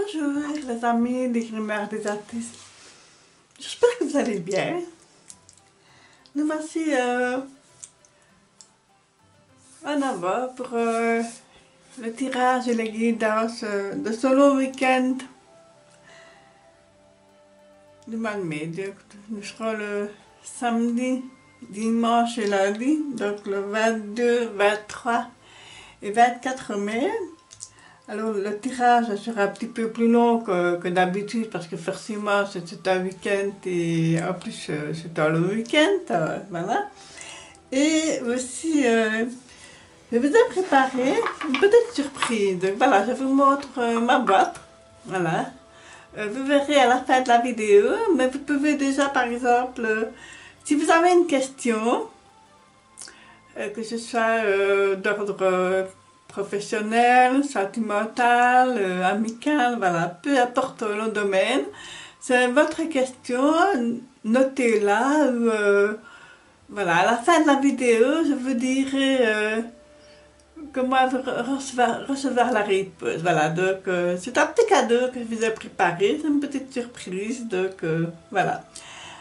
Bonjour les amis des Grimoires des artistes, j'espère que vous allez bien. Nous voici en avant pour le tirage et les guidances de ce long week-end du mois de mai. Nous serons le samedi, dimanche et lundi, donc le 22, 23 et 24 mai. Alors le tirage sera un petit peu plus long que d'habitude parce que forcément c'est un week-end et en plus c'est un long week-end, voilà. Et aussi je vous ai préparé une petite surprise. Donc voilà, je vous montre ma boîte, voilà. Vous verrez à la fin de la vidéo, mais vous pouvez déjà par exemple, si vous avez une question, que ce soit d'ordre professionnel, sentimental, amical, voilà, peu importe le domaine, c'est votre question, notez-la, voilà, à la fin de la vidéo, je vous dirai comment recevoir la réponse, voilà, donc c'est un petit cadeau que je vous ai préparé, c'est une petite surprise, donc voilà.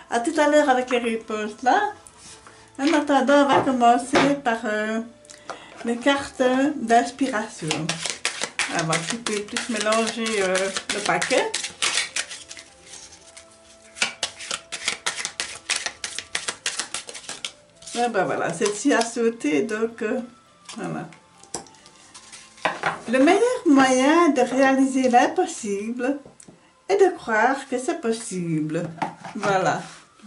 À tout à l'heure avec les réponses là. En attendant, on va commencer par les cartes d'inspiration. On va un petit peu plus mélanger le paquet. Et ben voilà, celle-ci a sauté, donc voilà. Le meilleur moyen de réaliser l'impossible est de croire que c'est possible. Voilà,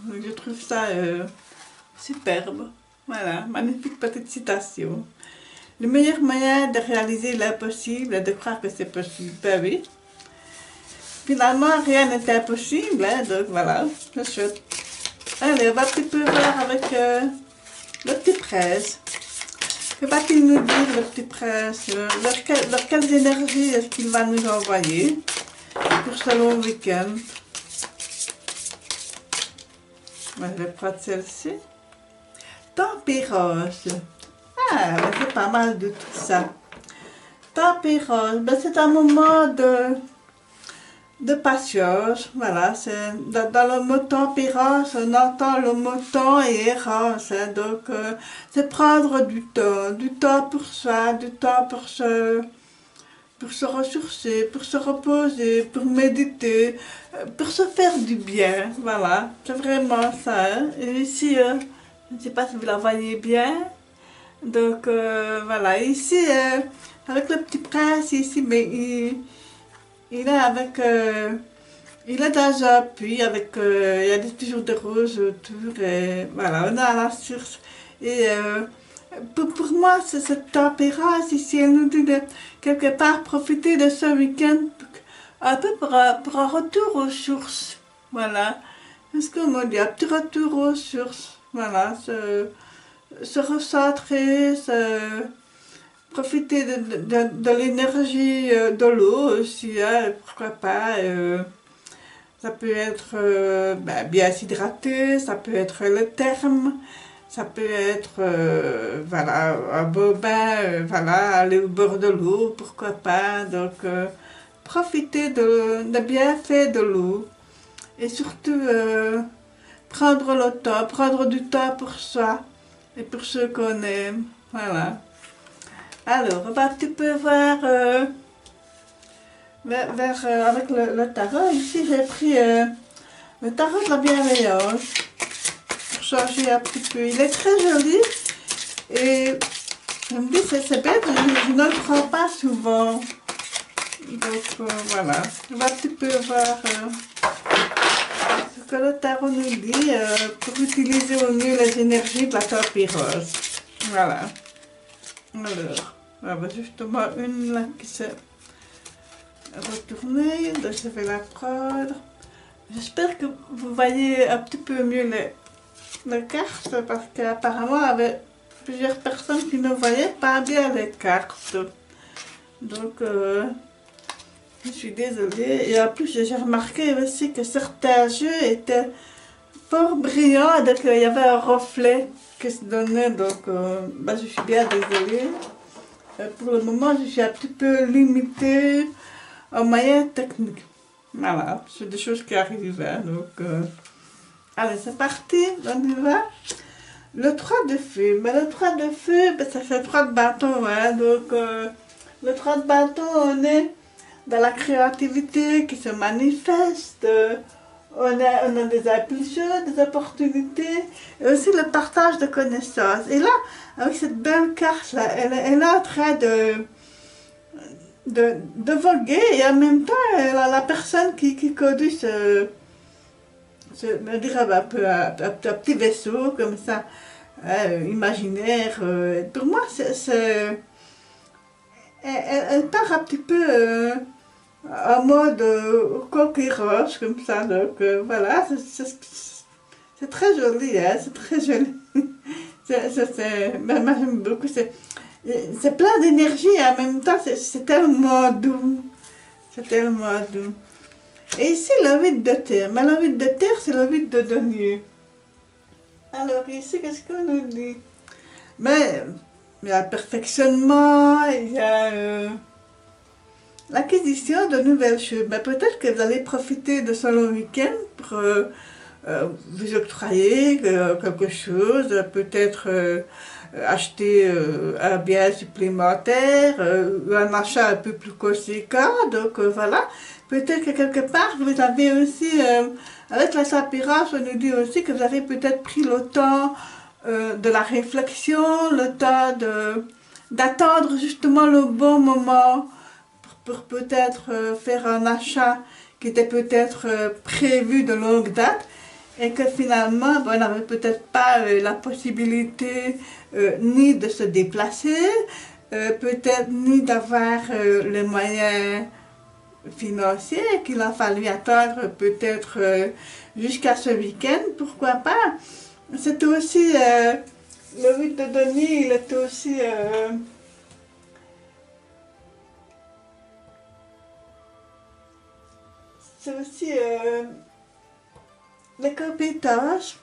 je trouve ça superbe. Voilà, magnifique petite citation. Le meilleur moyen de réaliser l'impossible est de croire que c'est possible. Ben oui. Finalement, rien n'est impossible, hein, donc voilà, c'est chouette. Allez, on va un petit peu voir avec le petit prince. Que va-t-il nous dire, le petit prince? Vers quelles énergies est-ce qu'il va nous envoyer pour ce long week-end? Je vais prendre celle-ci. Tempérance. Ah, mais c'est pas mal de tout ça. Tempérance, ben c'est un moment de patience. Voilà, dans le mot tempérance, on entend le mot temps et errance. Hein, donc, c'est prendre du temps pour soi, du temps pour se ressourcer, pour se reposer, pour méditer, pour se faire du bien. Voilà, c'est vraiment ça. Hein. Et ici, je ne sais pas si vous la voyez bien. Donc voilà, ici, avec le petit prince, ici, mais il est avec, il est dans un puits avec, il y a toujours des roses autour, et voilà, on est à la source. Et pour moi, c'est cette tempérance ici, elle nous dit de quelque part profiter de ce week-end un peu pour un retour aux sources. Voilà, est-ce qu'on me dit un petit retour aux sources, voilà, se recentrer, profiter de l'énergie de l'eau aussi, hein, pourquoi pas. Ça peut être bien s'hydrater, ça peut être le therme, ça peut être voilà, un beau bain, voilà, aller au bord de l'eau, pourquoi pas. Donc profiter des bienfaits de l'eau et surtout prendre le temps, prendre du temps pour soi et pour ceux qu'on aime. Voilà. Alors, on va un petit peu voir avec le tarot. Ici, j'ai pris le tarot de la bienveillance pour changer un petit peu. Il est très joli et je me dis, c'est bête, je ne le prends pas souvent. Donc, voilà. On va un petit peu voir ce que le tarot nous dit pour utiliser au mieux les énergies de la tempérance. Voilà. Alors, on va justement une là qui s'est retournée, donc je vais la prendre. J'espère que vous voyez un petit peu mieux les cartes parce qu'apparemment il y avait plusieurs personnes qui ne voyaient pas bien les cartes. Donc, je suis désolée. Et en plus, j'ai remarqué aussi que certains jeux étaient fort brillants, donc il y avait un reflet qui se donnait, donc je suis bien désolée. Pour le moment, je suis un petit peu limitée un moyen technique. Voilà, c'est des choses qui arrivent. Hein, donc, allez, c'est parti, on y va. Le 3 de feu, mais le 3 de feu, ben, ça fait 3 de bâton. Hein, donc, le 3 de bâton, on est dans la créativité qui se manifeste. On a des impulsions, des opportunités, et aussi le partage de connaissances. Et là, avec cette belle carte-là, elle est en train de voguer, et en même temps, la personne qui conduit me dirait un peu un petit vaisseau comme ça, imaginaire. Pour moi, elle part un petit peu en mode coquille roche, comme ça. Donc voilà, c'est très joli, hein, c'est très joli. Moi, j'aime beaucoup. C'est plein d'énergie et en même temps, c'est tellement doux. C'est tellement doux. Et ici, le 8 de terre. Mais le 8 de terre, c'est le 8 de denier. Alors ici, qu'est-ce qu'on nous dit? Mais il y a le perfectionnement, il y a l'acquisition de nouvelles choses. Mais peut-être que vous allez profiter de ce long week-end pour vous octroyer quelque chose, peut-être acheter un bien supplémentaire, un achat un peu plus conséquent. Donc voilà, peut-être que quelque part vous avez aussi, avec la sapirage, on nous dit aussi que vous avez peut-être pris le temps de la réflexion, le temps d'attendre justement le bon moment pour peut-être faire un achat qui était peut-être prévu de longue date et que finalement on n'avait peut-être pas la possibilité ni de se déplacer, peut-être ni d'avoir les moyens financiers, qu'il a fallu attendre peut-être jusqu'à ce week-end, pourquoi pas. C'était aussi le 8 de denier, il était aussi c'est aussi le compétence,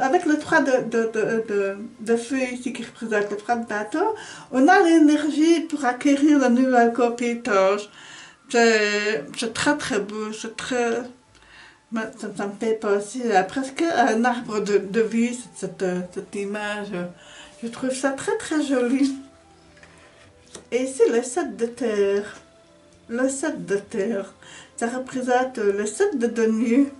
avec le 3 de feu ici qui représente le 3 de bâton, on a l'énergie pour acquérir de nouvelles compétences. C'est très très beau, c'est très... Ça me fait penser à presque un arbre de vie, cette image. Je trouve ça très très joli. Et ici le 7 de terre. Le 7 de terre, ça représente le 7 de denier.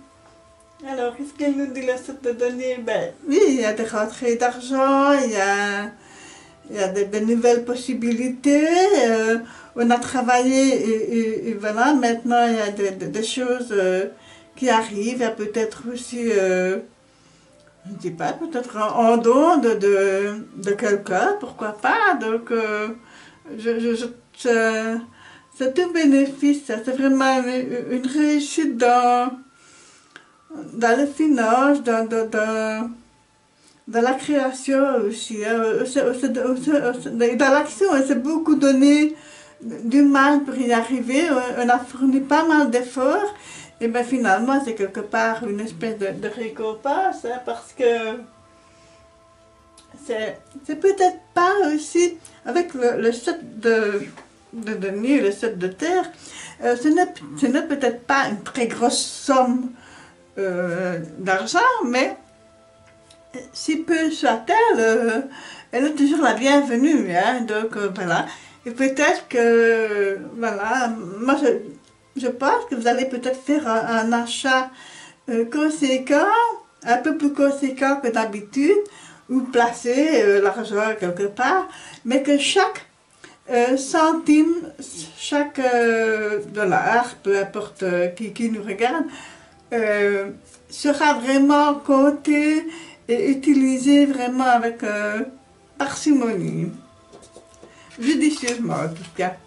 Alors, qu'est-ce qu'elle nous dit le 7 de denier? Ben oui, il y a des rentrées d'argent, il y a de nouvelles possibilités. On a travaillé et voilà, maintenant il y a des choses qui arrivent. Il y a peut-être aussi, je ne sais pas, peut-être un don de quelqu'un, pourquoi pas. Donc, c'est un bénéfice, c'est vraiment une réussite dans le finance, dans la création aussi. Hein. Dans l'action, on s'est beaucoup donné du mal pour y arriver. On a fourni pas mal d'efforts. Et bien finalement, c'est quelque part une espèce de récompense, hein, parce que c'est peut-être pas aussi, avec le 7 de denier, le 7 de terre, ce n'est peut-être pas une très grosse somme d'argent, mais si peu soit-elle, elle est toujours la bienvenue, hein, donc voilà. Et peut-être que, voilà, moi je pense que vous allez peut-être faire un achat conséquent, un peu plus conséquent que d'habitude, ou placer l'argent quelque part, mais que chaque centime, chaque dollar, peu importe qui nous regarde, sera vraiment compté et utilisé vraiment avec parcimonie, judicieusement en tout cas.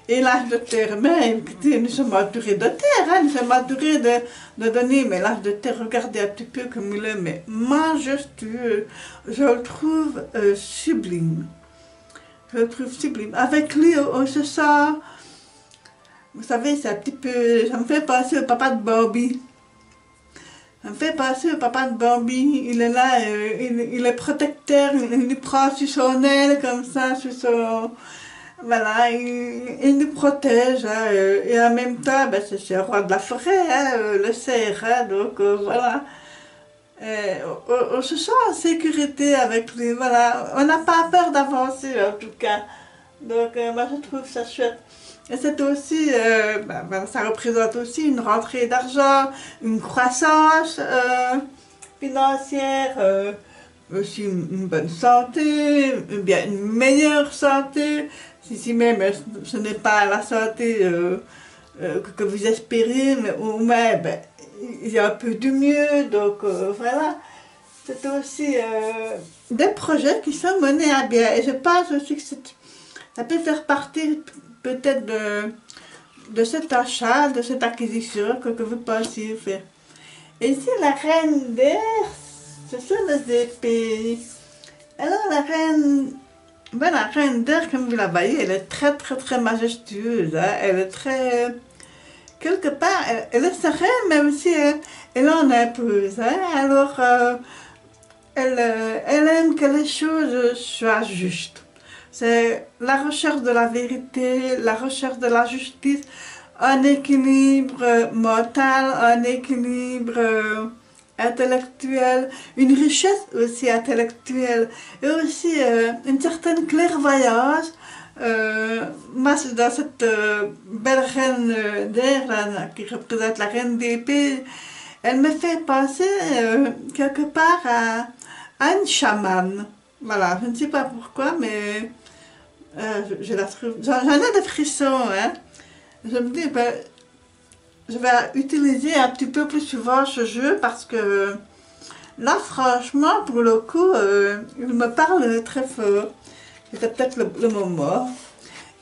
Et l'âge de terre, mais écoutez, nous sommes entourés de terre, hein, nous sommes entourés de données, mais l'âge de terre, regardez un petit peu comme il est, mais majestueux, je le trouve sublime. Je le trouve sublime. Avec lui, on se sent, vous savez, c'est un petit peu, ça me fait penser au papa de Bambi. Ça me fait penser au papa de Bambi, il est là, il est protecteur, il nous prend sur son aile comme ça, sur son... Voilà, il nous protège, hein, et en même temps, ben, c'est le roi de la forêt, hein, le cerf, hein, donc voilà. On se sent en sécurité avec lui, voilà. On n'a pas peur d'avancer, en tout cas. Donc, moi, je trouve ça chouette. Et c'est aussi, ça représente aussi une rentrée d'argent, une croissance financière, aussi une bonne santé, bien une meilleure santé. Si même ce n'est pas la santé que vous espérez, mais au moins ben, il y a un peu de mieux. Donc voilà, c'est aussi des projets qui sont menés à bien. Et je pense aussi que ça peut faire partie peut-être de cet achat, de cette acquisition que vous pensiez faire. Et ici, la reine d'air, ce sont les épées. Alors la reine d'air, comme vous la voyez, elle est très très très majestueuse. Hein. Elle est très... Quelque part, elle est sereine, mais aussi elle en impose. Hein. Alors, elle aime que les choses soient justes. C'est la recherche de la vérité, la recherche de la justice, un équilibre mental, un équilibre intellectuel, une richesse aussi intellectuelle et aussi une certaine clairvoyance. Moi, dans cette belle reine d'air qui représente la reine d'épée, elle me fait penser quelque part à une chamane. Voilà, je ne sais pas pourquoi, mais je la trouve. J'en ai des frissons, hein. Je me dis, ben, je vais utiliser un petit peu plus souvent ce jeu parce que là, franchement, pour le coup, il me parle très fort. C'est peut-être le moment.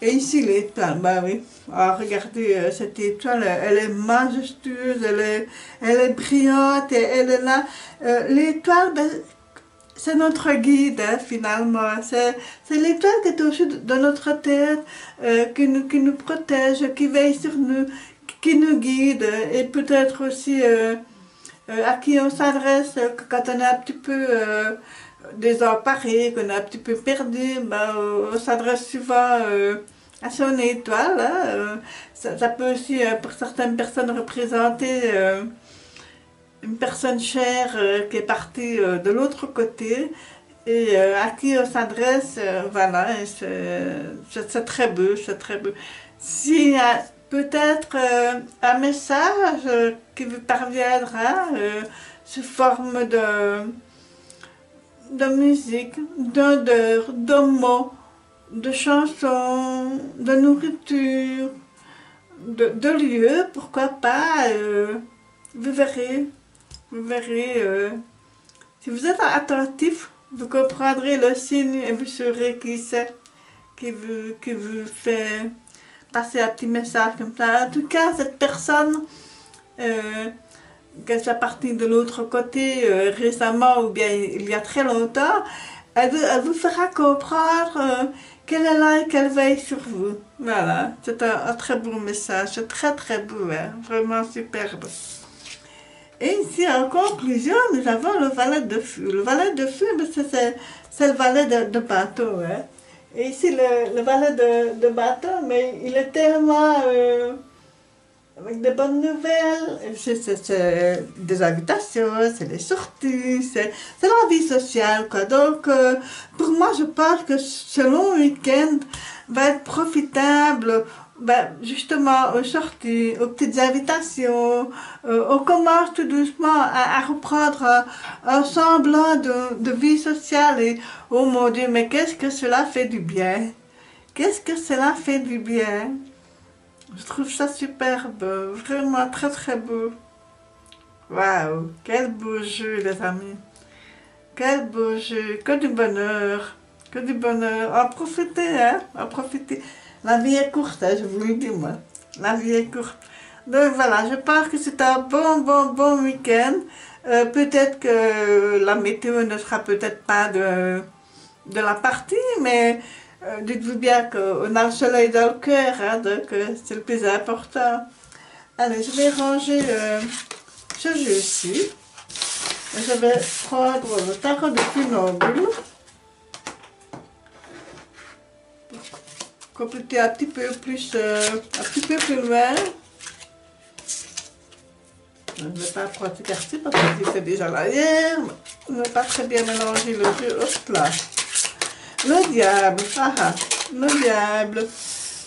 Et ici, l'étoile, bah oui. Alors, regardez, cette étoile, elle est majestueuse, elle est brillante, et elle est là. L'étoile, ben, c'est notre guide, hein, finalement. C'est l'étoile qui est au-dessus de notre tête, qui nous protège, qui veille sur nous, qui nous guide, et peut-être aussi à qui on s'adresse quand on est un petit peu désemparé, qu'on est un petit peu perdu, ben, on s'adresse souvent à son étoile. Hein, ça peut aussi, pour certaines personnes, représenter une personne chère qui est partie de l'autre côté et à qui on s'adresse, voilà, c'est très beau, c'est très beau. S'il y a peut-être un message qui vous parviendra sous forme de musique, d'odeur, de mots, de chansons, de nourriture, de lieux, pourquoi pas, vous verrez. Vous verrez, si vous êtes attentif, vous comprendrez le signe et vous saurez qui c'est qui vous fait passer un petit message comme ça. En tout cas, cette personne, qu'elle soit partie de l'autre côté récemment ou bien il y a très longtemps, elle vous fera comprendre qu'elle est là et qu'elle veille sur vous. Voilà, c'est un très beau message, c'est très très beau, hein, vraiment superbe. Et ici, en conclusion, nous avons le valet de feu. Le valet de feu, c'est le valet de bateau. Hein. Et ici, le valet de bateau, mais il est tellement avec des bonnes nouvelles. C'est des invitations, c'est des sorties, c'est la vie sociale. Quoi. Donc, pour moi, je pense que ce long week-end va être profitable. Ben, justement, aux sorties, aux petites invitations, on commence tout doucement à reprendre un semblant de vie sociale et, oh mon Dieu, mais qu'est-ce que cela fait du bien? Qu'est-ce que cela fait du bien? Je trouve ça superbe, vraiment très très beau. Waouh, quel beau jeu les amis. Quel beau jeu, que du bonheur, que du bonheur. En profitez, hein, en profitez. La vie est courte, hein, je vous le dis moi. La vie est courte. Donc voilà, je pense que c'est un bon week-end. Peut-être que la météo ne sera peut-être pas de la partie, mais dites-vous bien qu'on a le soleil dans le cœur, hein, donc c'est le plus important. Allez, je vais ranger ce jeu-ci. Je vais prendre le tarot de funambule. compléter un petit peu plus loin. Je ne vais pas prendre ce quartier parce que c'est déjà l'arrière. Je ne vais pas très bien mélanger le jeu. Hop là. Le diable, le diable.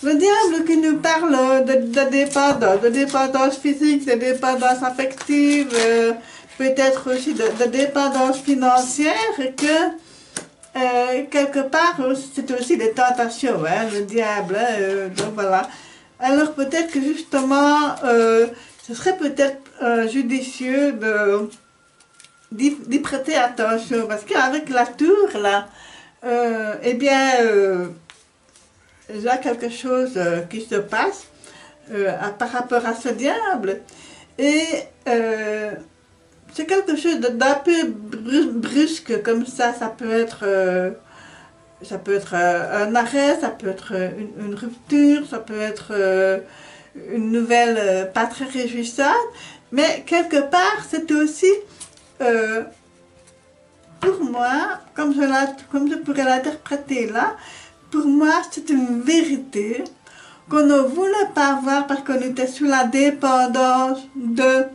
Le diable qui nous parle de dépendance physique, de dépendance affective, peut-être aussi de dépendance financière, et que quelque part, c'est aussi des tentations, hein, le diable, hein, donc voilà. Alors peut-être que justement, ce serait peut-être judicieux d'y prêter attention, parce qu'avec la tour, là, eh bien, il y a quelque chose qui se passe par rapport à ce diable. Et c'est quelque chose d'un peu brusque comme ça peut être un arrêt, ça peut être une rupture, ça peut être une nouvelle pas très réjouissante, mais quelque part c'est aussi pour moi, comme je pourrais l'interpréter là, pour moi c'est une vérité qu'on ne voulait pas voir parce qu'on était sous la dépendance de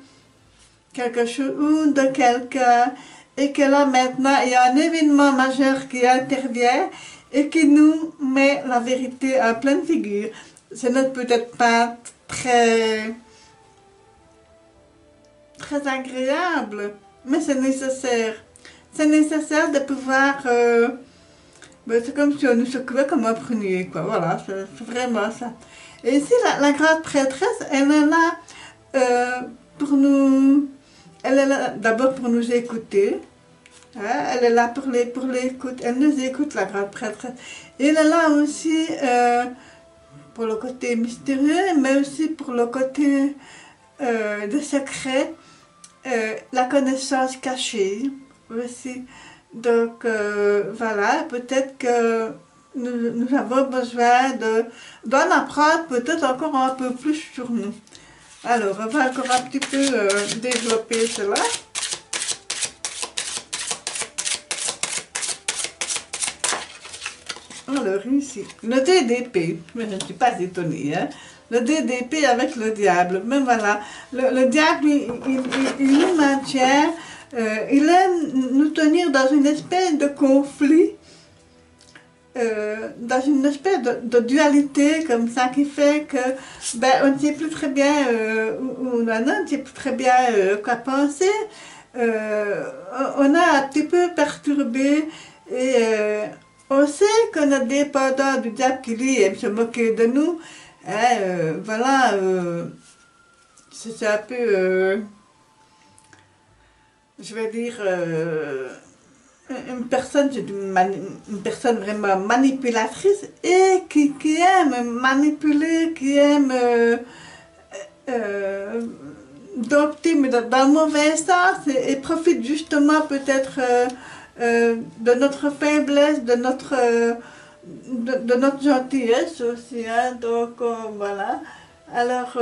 quelque chose ou de quelqu'un, et que là maintenant il y a un événement majeur qui intervient et qui nous met la vérité en pleine figure. Ce n'est peut-être pas très agréable, mais c'est nécessaire. C'est nécessaire de pouvoir... c'est comme si on nous secouait comme un prunier, quoi. Voilà, c'est vraiment ça. Et ici, la grande prêtresse, elle est là pour nous... Elle est là d'abord pour nous écouter. Hein, elle est là pour l'écoute. Elle nous écoute, la grande prêtresse. Et elle est là aussi pour le côté mystérieux, mais aussi pour le côté de secret, la connaissance cachée aussi. Donc voilà, peut-être que nous avons besoin d'en apprendre peut-être encore un peu plus sur nous. Alors, on va encore un petit peu développer cela. Alors ici, le dé d'épée, mais je ne suis pas étonnée, hein. Le dé d'épée avec le diable, mais voilà, le diable, il nous maintient, il aime nous tenir dans une espèce de conflit, dans une espèce de dualité comme ça qui fait que on ne sait plus très bien où on en est, on ne sait plus très bien quoi penser, on est un petit peu perturbé et on sait qu'on est dépendant du diable qui lui aime se moquer de nous, hein, voilà, c'est un peu, je vais dire, une personne vraiment manipulatrice et qui aime manipuler, qui aime dompter, mais dans le mauvais sens, et profite justement peut-être de notre faiblesse, de notre gentillesse aussi, hein, donc voilà. Alors,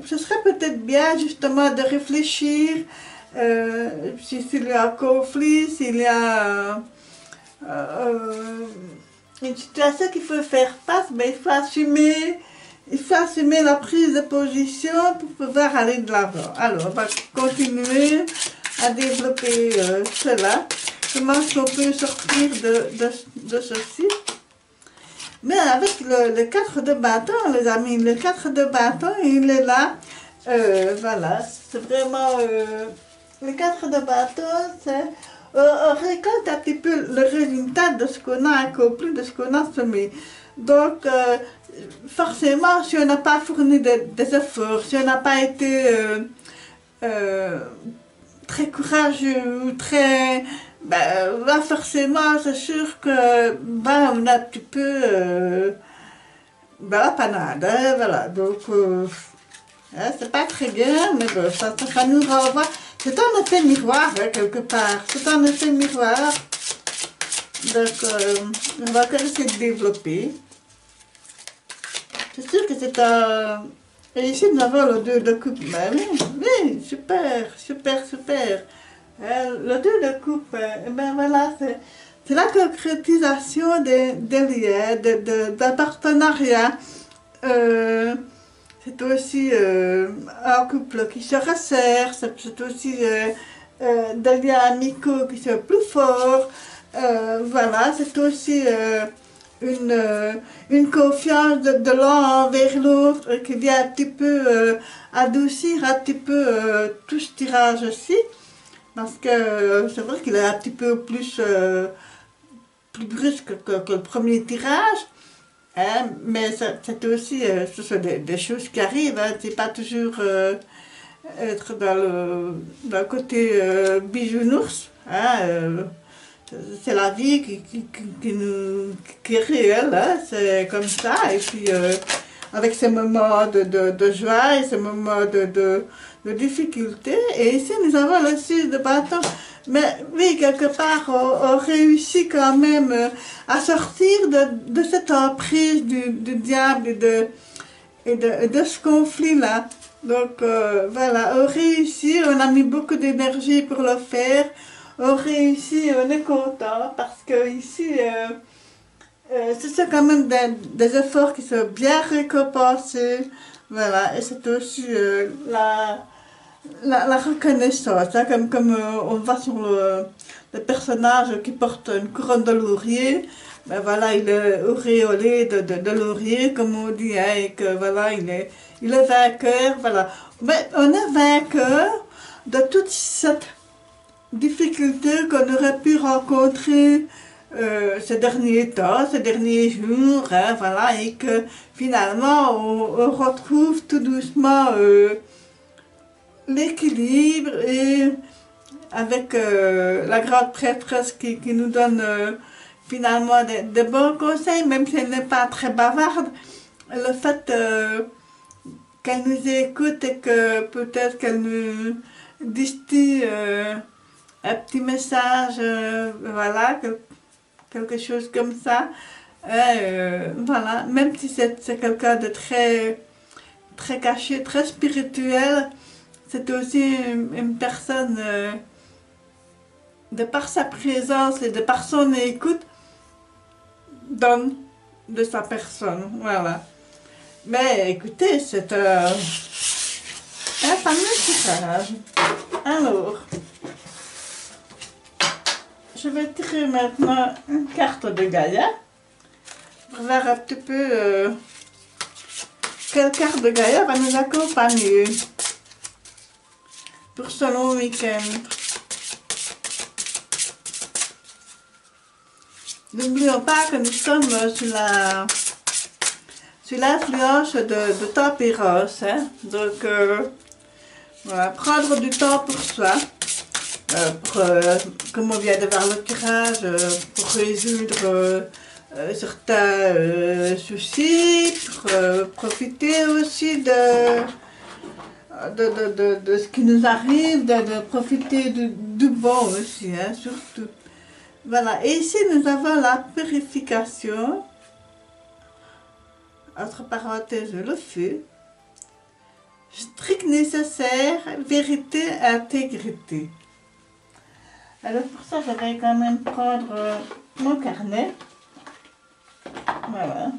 ce serait peut-être bien justement de réfléchir s'il y a un conflit, s'il y a une situation qu'il faut faire face, mais il faut assumer la prise de position pour pouvoir aller de l'avant. Alors, on va continuer à développer cela. Comment on peut sortir de ceci? Mais avec le 4 de bâton, les amis, le 4 de bâton, il est là. Voilà, c'est vraiment... le 4 de bâton, c'est... on récolte un petit peu le résultat de ce qu'on a accompli, de ce qu'on a semé. Donc, forcément, si on n'a pas fourni des efforts, si on n'a pas été très courageux ou très... là, forcément, c'est sûr que on a un petit peu la panade, hein, voilà. Donc, hein, c'est pas très bien, mais bon, ça nous renvoie. C'est un effet miroir, hein, quelque part. C'est un effet miroir. Donc, on va encore essayer de développer. C'est sûr que c'est un... Et ici, nous avons le 2 de coupe. Ben oui, super, super, super. Le 2 de coupe, ben voilà, c'est la concrétisation des liens, d'un partenariat. C'est aussi un couple qui se resserre, c'est aussi des liens amicaux qui sont plus forts. Voilà, c'est aussi une confiance de l'un envers l'autre qui vient un petit peu adoucir un petit peu tout ce tirage-ci. Parce que c'est vrai qu'il est un petit peu plus brusque que le premier tirage. Hein, mais c'est aussi ce sont des choses qui arrivent. Hein, c'est pas toujours être dans le côté bisounours. Hein, c'est la vie qui est réelle, hein, c'est comme ça. Et puis avec ces moments de joie et ces moments de difficulté. Et ici nous avons le 6 de bâton. Mais oui, quelque part, on réussit quand même à sortir de cette emprise du diable et de ce conflit-là. Donc voilà, on réussit, on a mis beaucoup d'énergie pour le faire. On réussit, on est content parce que ici, ce sont quand même des efforts qui sont bien récompensés. Voilà, et c'est aussi la reconnaissance, hein, comme on voit sur le personnage qui porte une couronne de laurier, ben voilà, il est auréolé de laurier, comme on dit, hein, et que voilà, il est vainqueur, voilà. Mais on est vainqueur de toute cette difficulté qu'on aurait pu rencontrer ces derniers temps, ces derniers jours, hein, voilà, et que finalement on retrouve tout doucement l'équilibre et avec la grande prêtresse qui nous donne finalement de bons conseils, même si elle n'est pas très bavarde, le fait qu'elle nous écoute et que peut-être qu'elle nous distille un petit message, voilà, quelque chose comme ça, voilà, même si c'est quelqu'un de très caché, très spirituel, c'est aussi une personne, de par sa présence et de par son écoute, donne de sa personne, voilà. Mais écoutez, c'est un fameux tirage. Alors, je vais tirer maintenant une carte de Gaïa pour voir un petit peu quelle carte de Gaïa va nous accompagner pour ce long week-end. N'oublions pas que nous sommes sous l'influence de tempérance, hein? Donc voilà, prendre du temps pour soi, comme on vient de voir le tirage, pour résoudre certains soucis, pour profiter aussi de ce qui nous arrive, de profiter du bon aussi, hein, surtout. Voilà, et ici nous avons la purification, entre parenthèses le feu, strict nécessaire, vérité, intégrité. Alors pour ça, je vais quand même prendre mon carnet. Voilà.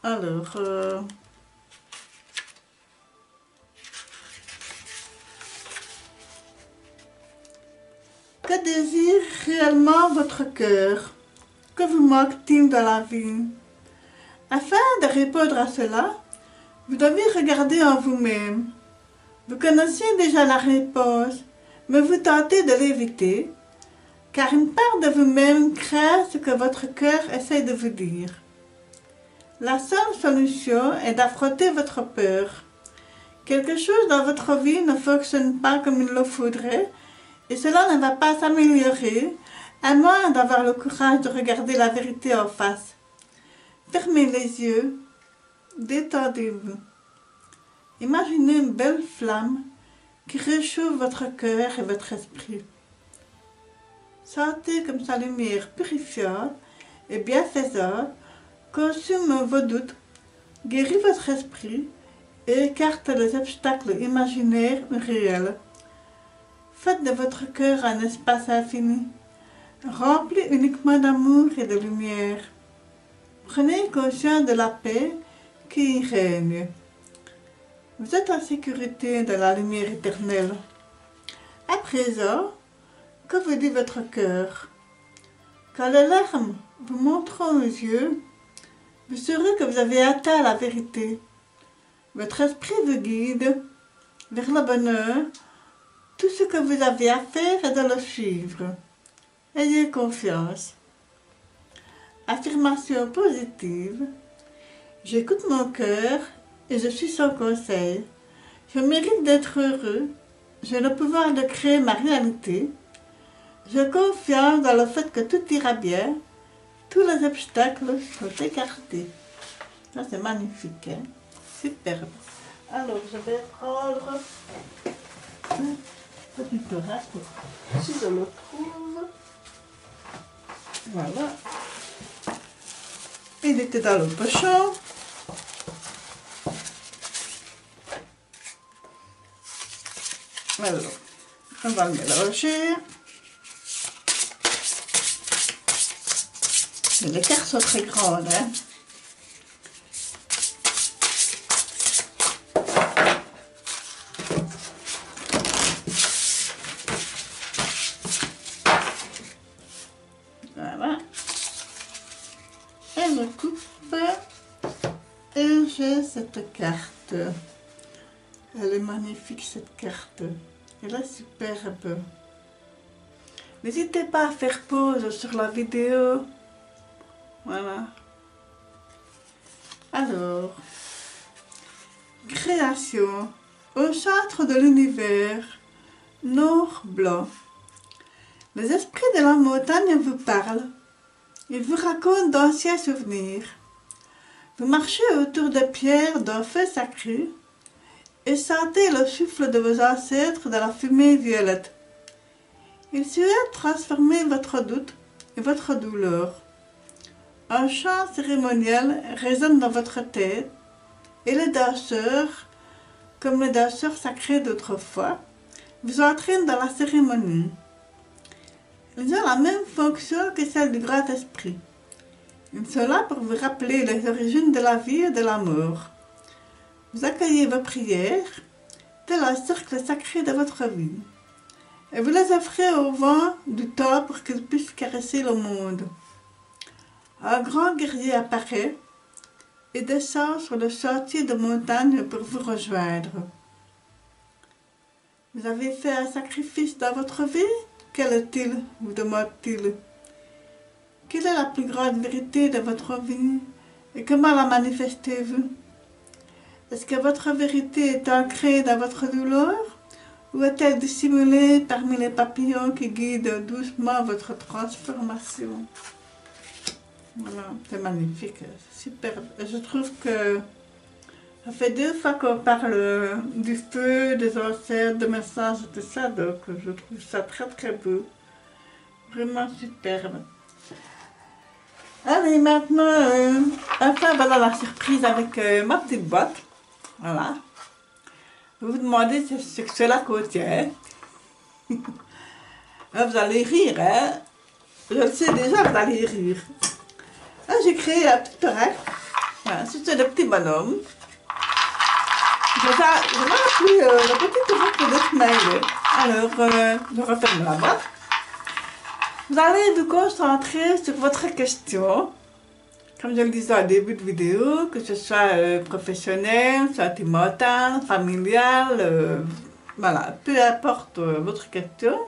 Alors, que désire réellement votre cœur? Que vous manque-t-il dans la vie? Afin de répondre à cela, vous devez regarder en vous-même. Vous connaissez déjà la réponse, mais vous tentez de l'éviter, car une part de vous-même craint ce que votre cœur essaie de vous dire. La seule solution est d'affronter votre peur. Quelque chose dans votre vie ne fonctionne pas comme il le faudrait, et cela ne va pas s'améliorer, à moins d'avoir le courage de regarder la vérité en face. Fermez les yeux, détendez-vous. Imaginez une belle flamme qui réchauffe votre cœur et votre esprit. Sentez comme sa lumière purifiante et bienfaisante consume vos doutes, guérit votre esprit et écarte les obstacles imaginaires ou réels. Faites de votre cœur un espace infini, rempli uniquement d'amour et de lumière. Prenez conscience de la paix qui y règne. Vous êtes en sécurité dans la lumière éternelle. À présent, que vous dit votre cœur? Quand les larmes vous monteront aux yeux, vous saurez que vous avez atteint la vérité. Votre esprit vous guide vers le bonheur. Tout ce que vous avez à faire est de le suivre. Ayez confiance. Affirmation positive. J'écoute mon cœur et je suis son conseil. Je mérite d'être heureux. J'ai le pouvoir de créer ma réalité. J'ai confiance dans le fait que tout ira bien. Tous les obstacles sont écartés. Ça, c'est magnifique, hein? Superbe. Alors, je vais prendre un petit oracle, si je le trouve. Voilà. Il était dans le pochon. Alors, on va le mélanger. Mais les cartes sont très grandes, hein. Voilà. Et je coupe. Et j'ai cette carte. Elle est magnifique, cette carte. Elle est superbe. N'hésitez pas à faire pause sur la vidéo. Voilà. Alors, création. Au centre de l'univers, noir blanc. Les esprits de la montagne vous parlent. Ils vous racontent d'anciens souvenirs. Vous marchez autour de pierres d'un feu sacré et sentez le souffle de vos ancêtres dans la fumée violette. Ils souhaitent transformer votre doute et votre douleur. Un chant cérémoniel résonne dans votre tête et les danseurs, comme les danseurs sacrés d'autrefois, vous entraînent dans la cérémonie. Ils ont la même fonction que celle du Grand Esprit. Ils sont là pour vous rappeler les origines de la vie et de la mort. Vous accueillez vos prières, tel un cercle sacré de votre vie, et vous les offrez au vent du temps pour qu'ils puissent caresser le monde. Un grand guerrier apparaît et descend sur le sentier de montagne pour vous rejoindre. Vous avez fait un sacrifice dans votre vie? Quel est-il? Vous demande-t-il. Quelle est la plus grande vérité de votre vie et comment la manifestez-vous? Est-ce que votre vérité est ancrée dans votre douleur ou est-elle dissimulée parmi les papillons qui guident doucement votre transformation? Voilà, c'est magnifique, c'est superbe. Et je trouve que ça fait 2 fois qu'on parle du feu, des ancêtres, de messages et tout ça, donc je trouve ça très très beau. Vraiment superbe. Allez, maintenant, enfin voilà la surprise avec ma petite boîte. Voilà. Vous vous demandez ce que cela contient. Vous allez rire, hein? Je le sais déjà, vous allez rire. J'ai créé un petit oracle. Voilà, c'est des petits bonhommes. J'ai appelé le petit oracle de Smiley. Alors, je referme la boîte. Vous allez vous concentrer sur votre question. Comme je le disais au début de vidéo, que ce soit professionnel, sentimental, familial, voilà, peu importe votre question.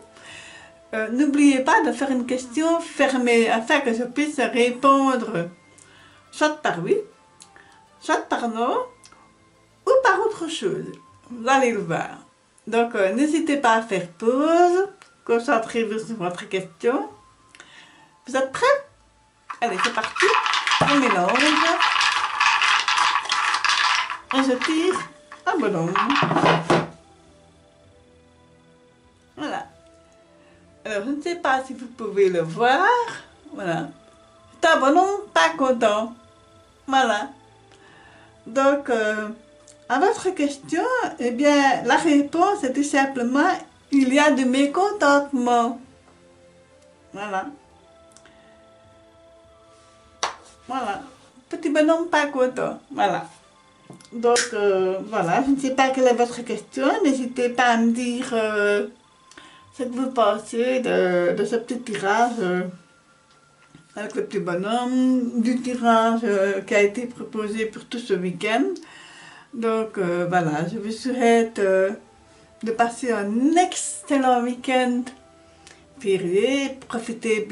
N'oubliez pas de faire une question fermée afin que je puisse répondre soit par oui, soit par non, ou par autre chose. Vous allez le voir. Donc, n'hésitez pas à faire pause, concentrez-vous sur votre question. Vous êtes prêts? Allez, c'est parti. On mélange. Et je tire un bonhomme. Voilà. Alors, je ne sais pas si vous pouvez le voir. Voilà. C'est un bonhomme pas content. Voilà. Donc, à votre question, eh bien, la réponse est tout simplement, il y a du mécontentement. Voilà. Voilà. Petit bonhomme pas content. Voilà. Donc, voilà. Je ne sais pas quelle est votre question. N'hésitez pas à me dire ce que vous pensez de ce petit tirage avec le petit bonhomme, du tirage qui a été proposé pour tout ce week-end. Donc, voilà. Je vous souhaite de passer un excellent week-end férié. Profitez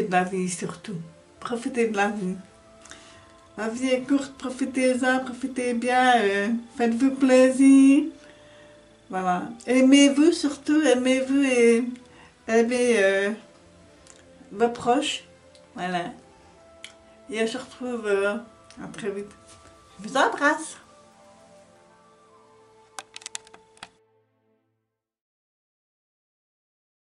de la vie surtout. Profitez de la vie. La vie est courte, profitez-en, profitez bien, faites-vous plaisir. Voilà. Aimez-vous surtout, aimez-vous et aimez vos proches. Voilà. Et on se retrouve à très vite. Je vous embrasse.